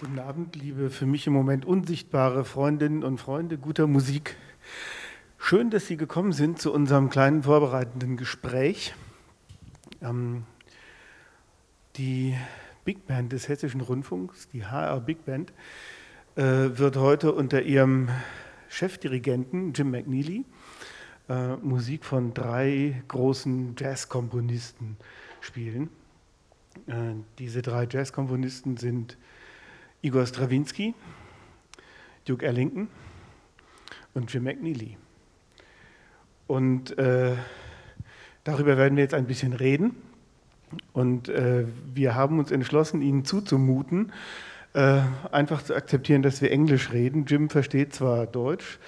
Guten Abend, liebe für mich im Moment unsichtbare Freundinnen und Freunde guter Musik. Schön, dass Sie gekommen sind zu unserem kleinen vorbereitenden Gespräch. Die Big Band des Hessischen Rundfunks, die HR Big Band, wird heute unter ihrem Chefdirigenten Jim McNeely Musik von 3 großen Jazzkomponisten spielen. Diese 3 Jazzkomponisten sind Igor Strawinsky, Duke Ellington und Jim McNeely. Und darüber werden wir jetzt ein bisschen reden. Und wir haben uns entschlossen, Ihnen zuzumuten, einfach zu akzeptieren, dass wir Englisch reden. Jim versteht zwar Deutsch,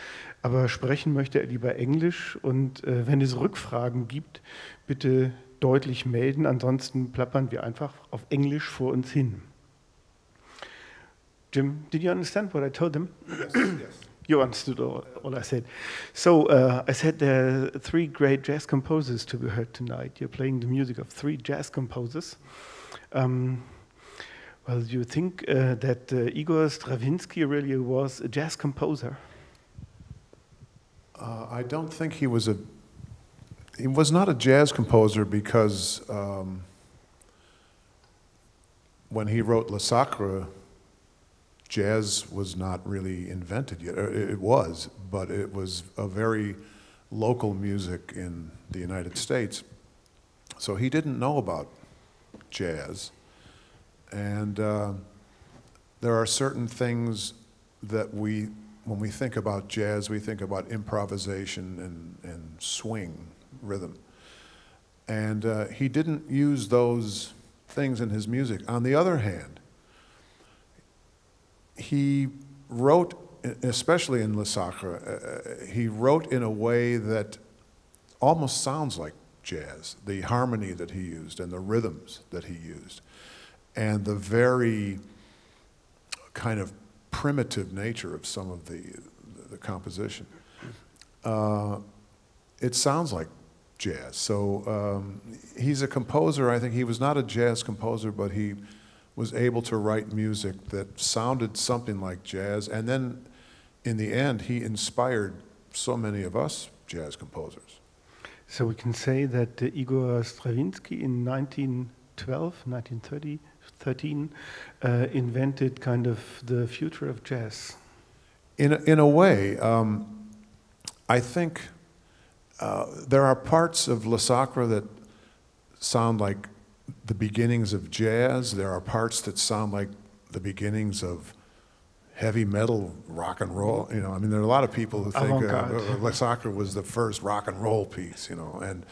aber sprechen möchte er lieber Englisch. Und wenn es Rückfragen gibt, bitte deutlich melden. Ansonsten plappern wir einfach auf Englisch vor uns hin. Jim, did you understand what I told them? Yes, yes. You understood all I said. So I said there are 3 great jazz composers to be heard tonight. You're playing the music of 3 jazz composers. Well, you think that Igor Strawinsky really was a jazz composer? I don't think he was not a jazz composer because when he wrote Le Sacre, jazz was not really invented yet. It was, but it was a very local music in the United States. So he didn't know about jazz. And there are certain things that when we think about jazz, we think about improvisation and swing, rhythm. And he didn't use those things in his music. On the other hand, he wrote, especially in Le Sacre, he wrote in a way that almost sounds like jazz, the harmony that he used and the rhythms that he used, and the very kind of primitive nature of some of the composition. It sounds like jazz. So he's a composer. I think he was not a jazz composer, but he was able to write music that sounded something like jazz, and then in the end he inspired so many of us jazz composers. So we can say that Igor Strawinsky in 1913 invented kind of the future of jazz. In a way, I think there are parts of Le Sacre that sound like the beginnings of jazz. There are parts that sound like the beginnings of heavy metal, rock and roll. You know, I mean, there are a lot of people who think Le Sacre was the first rock and roll piece. You know, and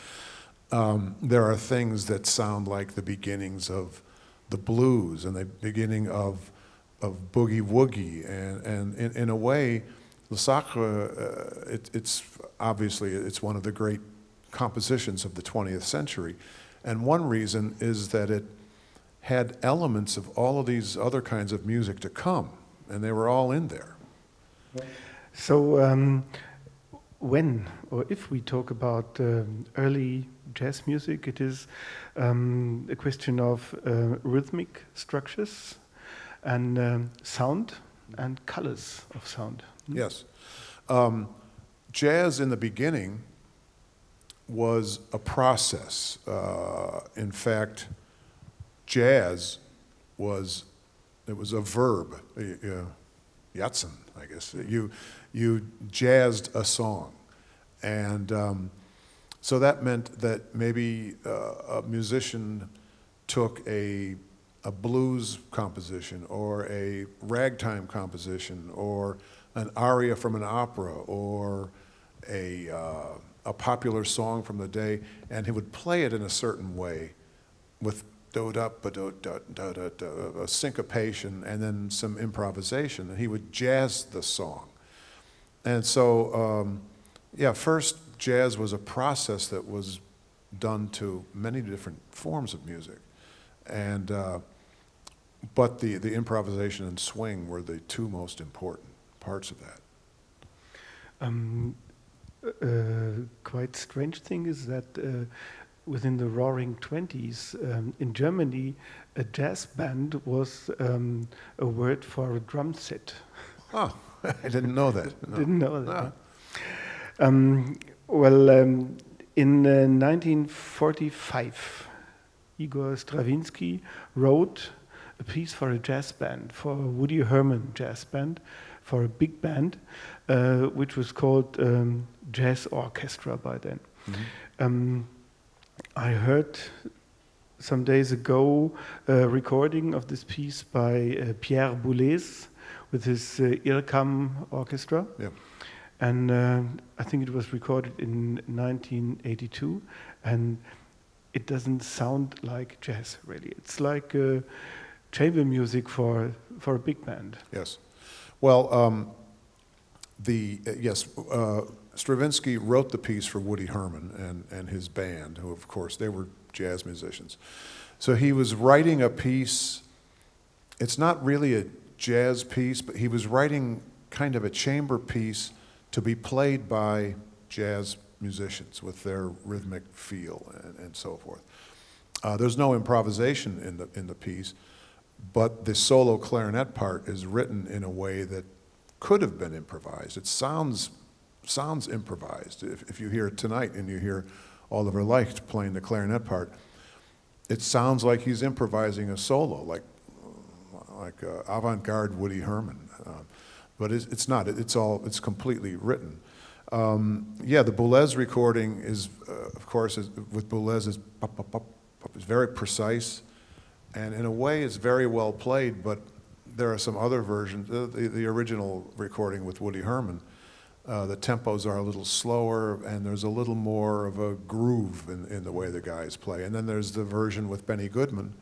there are things that sound like the beginnings of the blues and the beginning of boogie woogie. And in a way, Le Sacre, it's obviously it's one of the great compositions of the 20th century. And one reason is that it had elements of all of these other kinds of music to come, and they were all in there. So when or if we talk about early jazz music, it is a question of rhythmic structures and sound and colors of sound. Yes. Jazz in the beginning was a process. In fact, jazz was a verb, jatzen, I guess. You jazzed a song. And so that meant that maybe a musician took a blues composition or a ragtime composition or an aria from an opera or a popular song from the day, and he would play it in a certain way with a syncopation and then some improvisation, and he would jazz the song. And so, first jazz was a process that was done to many different forms of music, and but the improvisation and swing were the 2 most important parts of that. Quite strange thing is that within the Roaring Twenties in Germany, a jazz band was a word for a drum set. Oh, I didn't know that. No. Didn't know that. Ah. Well, in 1945, Igor Stravinsky wrote a piece for a jazz band, for a Woody Herman jazz band, for a big band, which was called Jazz Orchestra by then. Mm-hmm. I heard some days ago a recording of this piece by Pierre Boulez with his Irkam Orchestra. Yeah. And I think it was recorded in 1982, and it doesn't sound like jazz, really. It's like chamber music for a big band. Yes. Well, Stravinsky wrote the piece for Woody Herman and his band, who, of course, they were jazz musicians. So he was writing a piece. It's not really a jazz piece, but he was writing kind of a chamber piece to be played by jazz musicians with their rhythmic feel and so forth. There's no improvisation in the piece, but the solo clarinet part is written in a way that could have been improvised. It sounds improvised. If you hear it tonight and you hear Oliver Leicht playing the clarinet part, it sounds like he's improvising a solo, like avant-garde Woody Herman. But it's not. It's completely written. The Boulez recording is, of course, with Boulez is very precise, and in a way, it's very well played. But there are some other versions. The original recording with Woody Herman, the tempos are a little slower, and there's a little more of a groove in the way the guys play. And then there's the version with Benny Goodman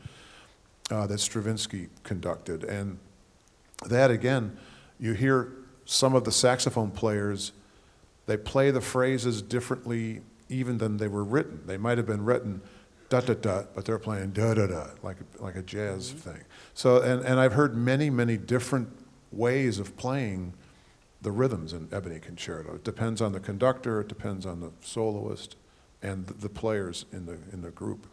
that Stravinsky conducted, and that again. You hear some of the saxophone players, they play the phrases differently even than they were written. They might have been written da-da-da, but they're playing da-da-da, like a jazz thing. So, and I've heard many, many different ways of playing the rhythms in Ebony Concerto. It depends on the conductor, it depends on the soloist, and the players in the group.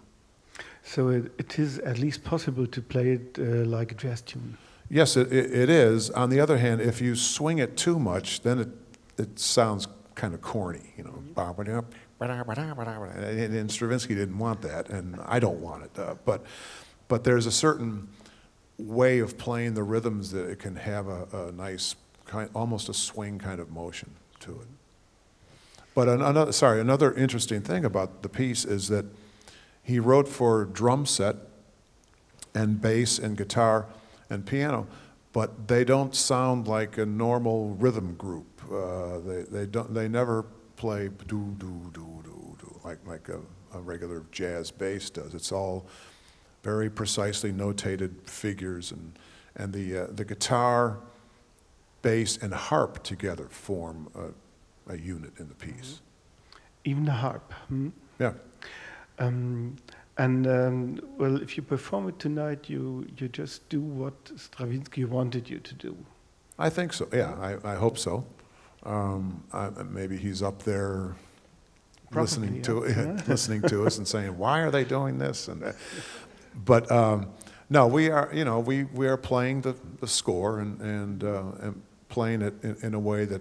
So it is at least possible to play it like a jazz tune. Yes, it is. On the other hand, if you swing it too much, then it sounds kind of corny, you know. And Stravinsky didn't want that, and I don't want it. But there's a certain way of playing the rhythms that it can have a nice, almost a swing kind of motion to it. But another interesting thing about the piece is that he wrote for drum set and bass and guitar and piano, but they don't sound like a normal rhythm group. They never play do do do do do like a regular jazz bass does. It's all very precisely notated figures, and the guitar, bass, and harp together form a unit in the piece. Even the harp. Yeah. Well, if you perform it tonight, you just do what Stravinsky wanted you to do. I think so. Yeah, I hope so. Maybe he's up there listening to us and saying, "Why are they doing this?" But no, we are playing the score and playing it in a way that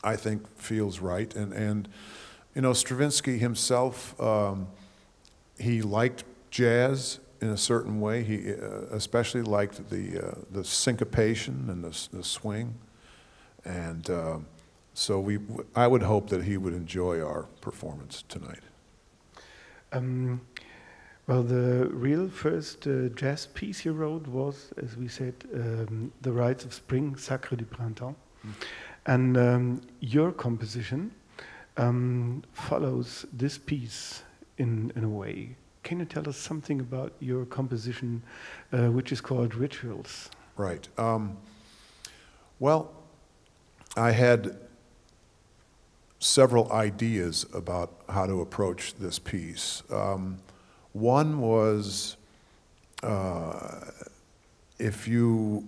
I think feels right. And Stravinsky himself. He liked jazz in a certain way. He especially liked the syncopation and the swing, and so I would hope that he would enjoy our performance tonight. Well, the real first jazz piece you wrote was, as we said, The Rites of Spring, Sacre du Printemps, and your composition follows this piece. In a way. Can you tell us something about your composition, which is called Rituals? Right. Well, I had several ideas about how to approach this piece. One was, if you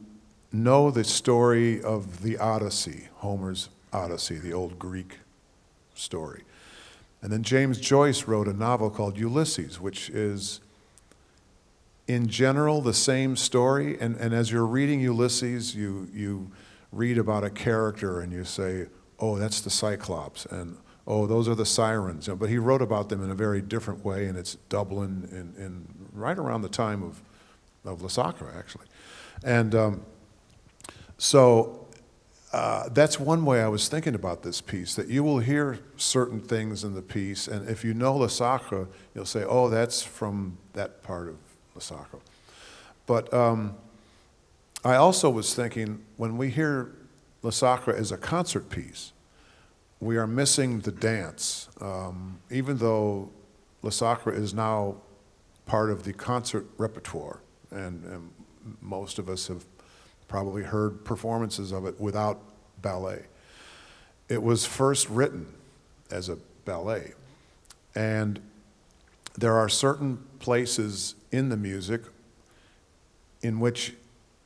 know the story of the Odyssey, Homer's Odyssey, the old Greek story, And then James Joyce wrote a novel called Ulysses, which is, in general, the same story. And as you're reading Ulysses, you read about a character and you say, oh, that's the Cyclops, and oh, those are the Sirens. But he wrote about them in a very different way, and it's Dublin in right around the time of Le Sacre, actually. And so that's one way I was thinking about this piece, that you will hear certain things in the piece, and if you know Le Sacre, you'll say, oh, that's from that part of Le Sacre. But I also was thinking, when we hear Le Sacre as a concert piece, we are missing the dance. Even though Le Sacre is now part of the concert repertoire, and most of us have probably heard performances of it without ballet. It was first written as a ballet. And there are certain places in the music in which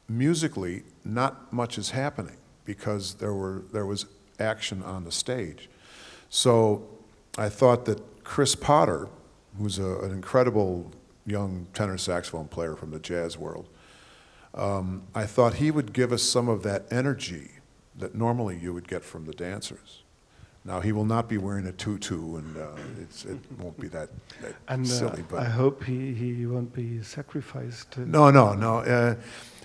musically not much is happening because there was action on the stage. So I thought that Chris Potter, who's an incredible young tenor saxophone player from the jazz world, I thought he would give us some of that energy that normally you would get from the dancers. Now, he will not be wearing a tutu, and it won't be that silly. But I hope he won't be sacrificed. No.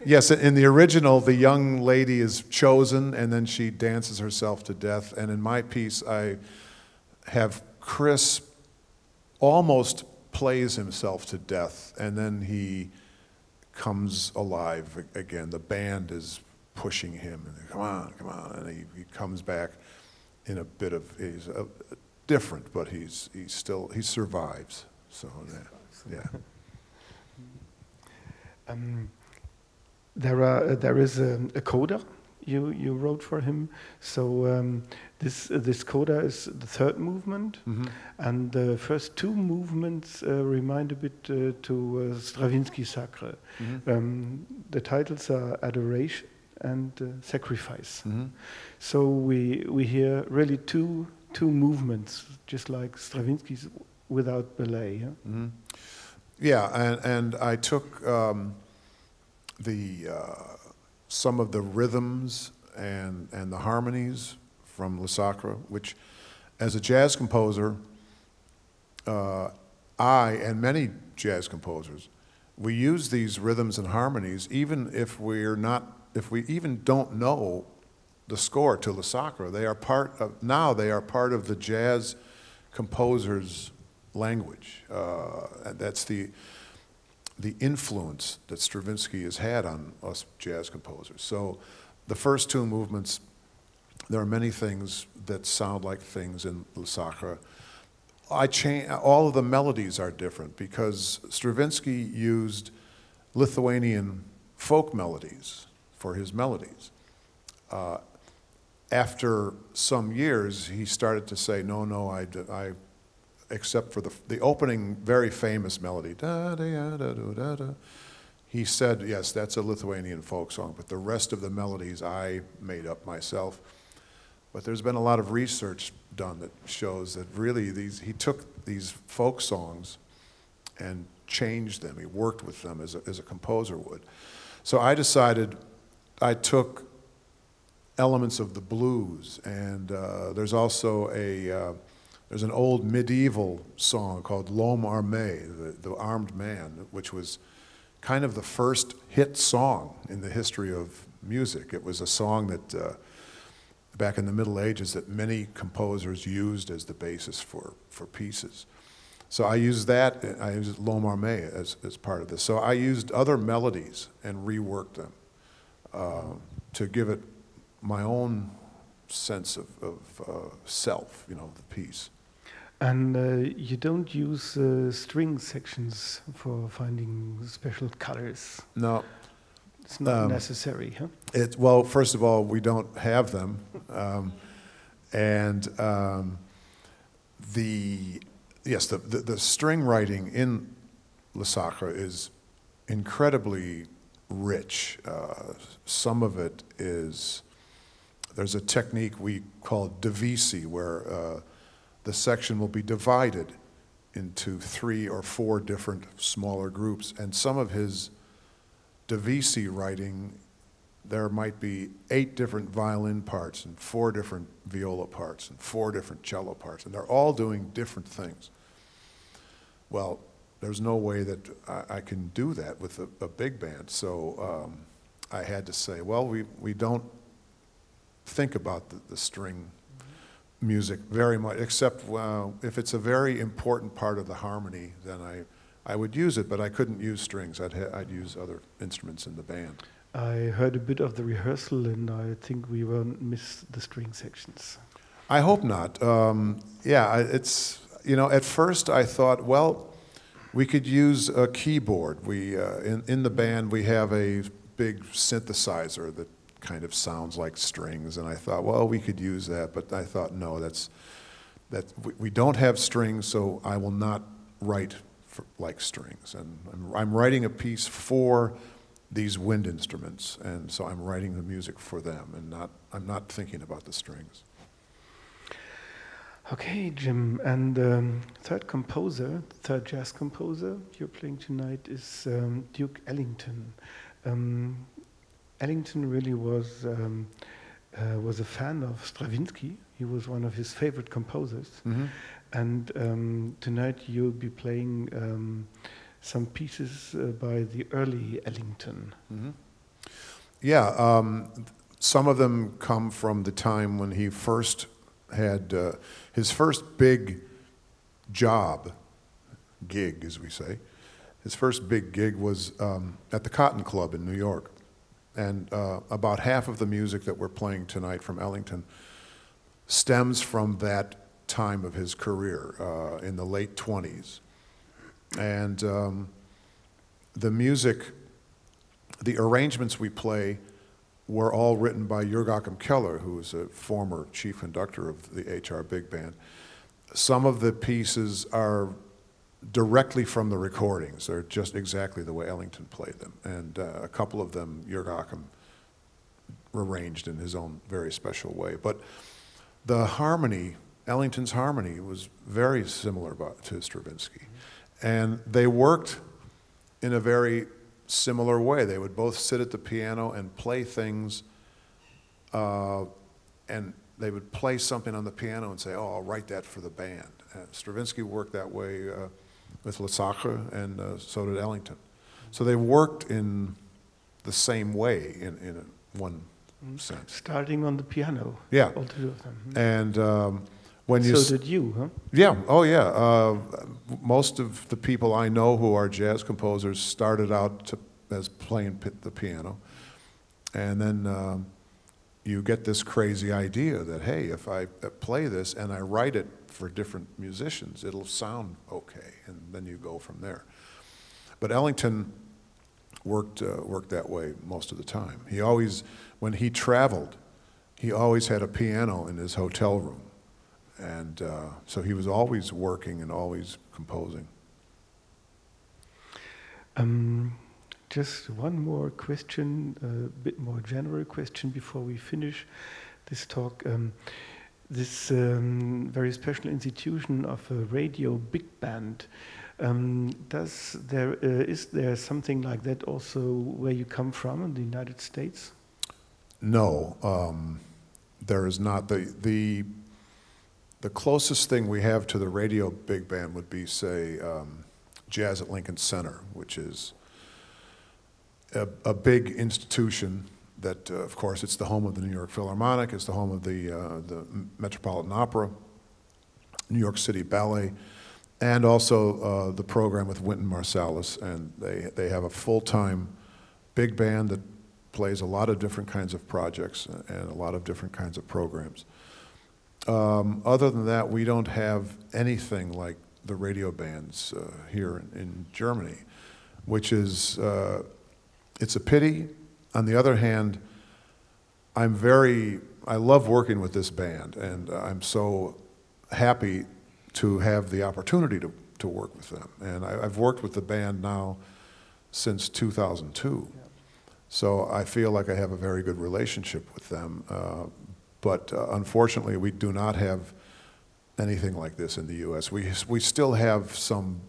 Yes, in the original, the young lady is chosen, and then she dances herself to death. And in my piece, I have Chris almost plays himself to death, and then he comes alive again. The band is pushing him, and come on, and he comes back in a bit of, he's different, but he survives. So yeah. There is a coda you wrote for him. So this coda is the third movement, and the first two movements remind a bit to Stravinsky Sacre. The titles are Adoration and Sacrifice. So we hear really two movements, just like Stravinsky's without ballet. Yeah, yeah, and I took some of the rhythms and the harmonies from Le Sacre, which, as a jazz composer, I and many jazz composers, we use these rhythms and harmonies even if we even don't know the score to Le Sacre. They are part of the jazz composer's language. And that's the influence that Stravinsky has had on us jazz composers. So the first two movements, there are many things that sound like things in Le Sacre. All of the melodies are different because Stravinsky used Lithuanian folk melodies for his melodies. After some years, he started to say, no, I except for the opening very famous melody, da da da da da da. He said, yes, that's a Lithuanian folk song, but the rest of the melodies I made up myself. But there's been a lot of research done that shows that really he took these folk songs and changed them. He worked with them as a composer would. So I decided I took elements of the blues, and there's also there's an old medieval song called L'Homme Armé, the armed man, which was kind of the first hit song in the history of music. It was a song that back in the Middle Ages that many composers used as the basis for pieces. So I used that, I used L'Homme Armé as part of this. So I used other melodies and reworked them to give it my own sense of self, the piece. And you don't use string sections for finding special colors? No. It's not necessary, huh? Well, first of all, we don't have them. The string writing in Le Sacre is incredibly rich. Some of it is, there's a technique we call divisi, where the section will be divided into 3 or 4 different smaller groups. And some of his Debussy writing, there might be 8 different violin parts and 4 different viola parts and 4 different cello parts, and they're all doing different things. Well, there's no way that I can do that with a big band, so I had to say, well, we don't think about the string music very much, except if it's a very important part of the harmony, then I would use it, but I couldn't use strings. I'd use other instruments in the band. I heard a bit of the rehearsal, and I think we won't miss the string sections. I hope not. Yeah, it's, you know, at first I thought, well, we could use a keyboard. We in the band we have a big synthesizer that kind of sounds like strings, and I thought, well, we could use that, but I thought, no, we don't have strings, so I will not write like strings. And I'm writing a piece for these wind instruments, and so I'm writing the music for them, and I'm not thinking about the strings. Okay, Jim, and third jazz composer you're playing tonight is Duke Ellington. Ellington really was a fan of Stravinsky. He was one of his favorite composers. Mm-hmm. And tonight you'll be playing some pieces by the early Ellington. Mm-hmm. Yeah, some of them come from the time when he first had his first big gig, as we say. His first big gig was at the Cotton Club in New York. And about half of the music that we're playing tonight from Ellington stems from that time of his career in the late 20s. And the music, the arrangements we play were all written by Joachim Keller, who was a former chief conductor of the HR Big Band. Some of the pieces are directly from the recordings. They're just exactly the way Ellington played them. And a couple of them Joachim arranged in his own very special way. But the harmony, Ellington's harmony, was very similar to Stravinsky. Mm-hmm. And they worked in a very similar way. They would both sit at the piano and play things, and they would play something on the piano and say, oh, I'll write that for the band. Stravinsky worked that way with Sacre, and so did Ellington. So they worked in the same way in one sense. Starting on the piano. Yeah. All two of them. And when you... So did you, huh? Yeah, oh yeah. Most of the people I know who are jazz composers started out as playing the piano. And then you get this crazy idea that, hey, if I play this and I write it for different musicians, it'll sound okay, and then you go from there. But Ellington worked that way most of the time. He always, when he traveled, he always had a piano in his hotel room, and so he was always working and always composing. Just one more question, a bit more general question before we finish this talk. This very special institution of a radio big band, is there something like that also where you come from in the United States? No, there is not. The closest thing we have to the radio big band would be, say, Jazz at Lincoln Center, which is a big institution that, of course, it's the home of the New York Philharmonic, it's the home of the Metropolitan Opera, New York City Ballet, and also the program with Wynton Marsalis. And they have a full-time big band that plays a lot of different kinds of projects and a lot of different kinds of programs. Other than that, we don't have anything like the radio bands here in Germany, which is, it's a pity. On the other hand, I love working with this band, and I'm so happy to have the opportunity to work with them. And I've worked with the band now since 2002. Yeah. So I feel like I have a very good relationship with them. But unfortunately, we do not have anything like this in the U.S. We still have some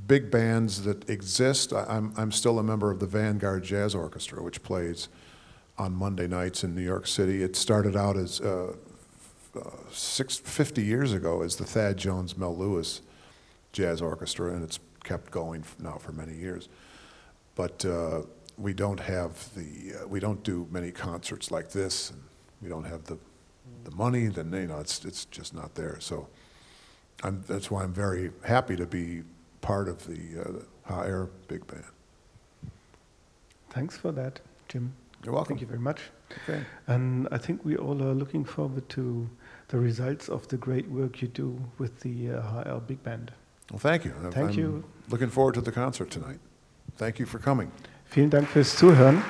big bands that exist. I'm still a member of the Vanguard Jazz Orchestra, which plays on Monday nights in New York City. It started out as 50 years ago as the Thad Jones Mel Lewis Jazz Orchestra, and it's kept going now for many years. But we don't have we don't do many concerts like this, and we don't have the money. Then it's just not there. So that's why I'm very happy to be part of the HR Big Band. Thanks for that, Jim. You're welcome. Thank you very much. Okay. And I think we all are looking forward to the results of the great work you do with the HR Big Band. Well, thank you. Thank you. Looking forward to the concert tonight. Thank you for coming. Vielen Dank fürs Zuhören.